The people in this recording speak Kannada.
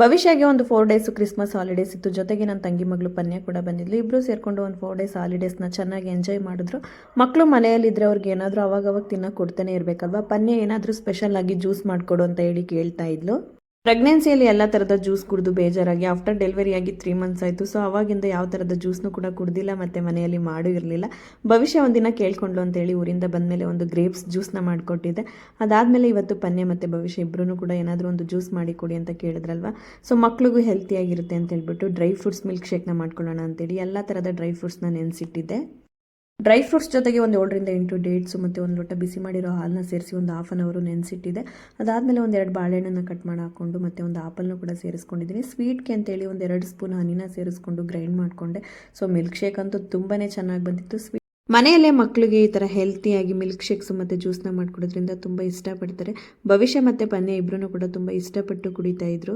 ಭವಿಷ್ಯಗೆ ಒಂದು 4 ಡೇಸ್ ಕ್ರಿಸ್ಮಸ್ ಹಾಲಿಡೇಸ್ ಇತ್ತು. ಜೊತೆಗೆ ನನ್ನ ತಂಗಿ ಮಗಳು ಪನ್ಯ ಕೂಡ ಬಂದಿದ್ಲು. ಇಬ್ಬರು ಸೇರಿಕೊಂಡು ಒಂದು 4 ಡೇಸ್ ಹಾಲಿಡೇಸ್ನ ಚೆನ್ನಾಗಿ ಎಂಜಾಯ್ ಮಾಡಿದ್ರು. ಮಕ್ಕಳು ಮನೆಯಲ್ಲಿದ್ದರೆ ಅವ್ರಿಗೆ ಏನಾದರೂ ಅವಾಗವಾಗ ತಿನ್ನೋಕೆ ಕೊಡ್ತಾನೆ ಇರಬೇಕಲ್ವಾ. ಪನ್ಯ ಏನಾದರೂ ಸ್ಪೆಷಲ್ ಆಗಿ ಜ್ಯೂಸ್ ಮಾಡಿಕೊಡು ಅಂತ ಹೇಳಿ ಕೇಳ್ತಾ ಇದ್ಲು. ಪ್ರೆಗ್ನೆನ್ಸಿಯಲ್ಲಿ ಎಲ್ಲ ಥರದ ಜ್ಯೂಸ್ ಕುಡಿದು ಬೇಜಾರಾಗಿ ಆಫ್ಟರ್ ಡೆಲಿವರಿ ಆಗಿ 3 ಮಂತ್ಸ್ ಆಯಿತು. ಸೊ ಅವಾಗಿಂದ ಯಾವ ಥರದ ಜ್ಯೂಸ್ನು ಕೂಡ ಕುಡ್ದಿಲ್ಲ ಮತ್ತು ಮನೆಯಲ್ಲಿ ಮಾಡೂ ಇರಲಿಲ್ಲ. ಭವಿಷ್ಯ ಒಂದಿನ ಕೇಳ್ಕೊಂಡ್ಲು ಅಂತೇಳಿ ಊರಿಂದ ಬಂದಮೇಲೆ ಒಂದು ಗ್ರೇಪ್ಸ್ ಜ್ಯೂಸ್ನ ಮಾಡಿಕೊಟ್ಟಿದ್ದೆ. ಅದಾದಮೇಲೆ ಇವತ್ತು ಪನ್ಯ ಮತ್ತು ಭವಿಷ್ಯ ಇಬ್ಬರೂ ಕೂಡ ಏನಾದರೂ ಒಂದು ಜ್ಯೂಸ್ ಮಾಡಿ ಕೊಡಿ ಅಂತ ಕೇಳಿದ್ರಲ್ವ. ಸೊ ಮಕ್ಳಿಗೂ ಹೆಲ್ತಿಯಾಗಿರುತ್ತೆ ಅಂತ ಹೇಳ್ಬಿಟ್ಟು ಡ್ರೈ ಫ್ರೂಟ್ಸ್ ಮಿಲ್ಕ್ ಶೇಕ್ನ ಮಾಡ್ಕೊಳ್ಳೋಣ ಅಂತೇಳಿ ಎಲ್ಲ ಥರದ ಡ್ರೈ ಫ್ರೂಟ್ಸ್ನ ನೆನೆಸಿಟ್ಟಿದ್ದೆ. ಡ್ರೈ ಫ್ರೂಟ್ಸ್ ಜೊತೆಗೆ ಒಂದು 7ರಿಂದ 8 ಡೇಟ್ಸು ಮತ್ತು ಒಂದು ಲೋಟ ಬಿಸಿ ಮಾಡಿರೋ ಹಾಲನ್ನ ಸೇರಿಸಿ ಒಂದು ಹಾಫ್ ಆನ್ ಅವರು ನೆನೆಸಿಟ್ಟಿದೆ. ಅದಾದಮೇಲೆ ಒಂದು 2 ಬಾಳೆಹಣ್ಣನ್ನು ಕಟ್ ಮಾಡಿ ಹಾಕ್ಕೊಂಡು ಮತ್ತು ಒಂದು ಆಪಲ್ನ ಕೂಡ ಸೇರಿಸ್ಕೊಂಡಿದ್ದೀನಿ. ಸ್ವೀಟ್ಗೆ ಅಂತೇಳಿ ಒಂದು 2 ಸ್ಪೂನ್ ಹನಿನ ಸೇರಿಸ್ಕೊಂಡು ಗ್ರೈಂಡ್ ಮಾಡಿಕೊಂಡೆ. ಸೊ ಮಿಲ್ಕ್ ಶೇಕ್ ಅಂತೂ ತುಂಬಾ ಚೆನ್ನಾಗಿ ಬಂದಿತ್ತು. ಮನೆಯಲ್ಲೇ ಮಕ್ಕಳಿಗೆ ಈ ಥರ ಹೆಲ್ತಿಯಾಗಿ ಮಿಲ್ಕ್ ಶೇಕ್ಸು ಮತ್ತು ಜ್ಯೂಸ್ನ ಮಾಡಿಕೊಡೋದ್ರಿಂದ ತುಂಬ ಇಷ್ಟಪಡ್ತಾರೆ. ಭವಿಷ್ಯ ಮತ್ತು ಪನ್ಯ ಇಬ್ಬರೂ ಕೂಡ ತುಂಬ ಇಷ್ಟಪಟ್ಟು ಕುಡಿತಾ ಇದ್ರು.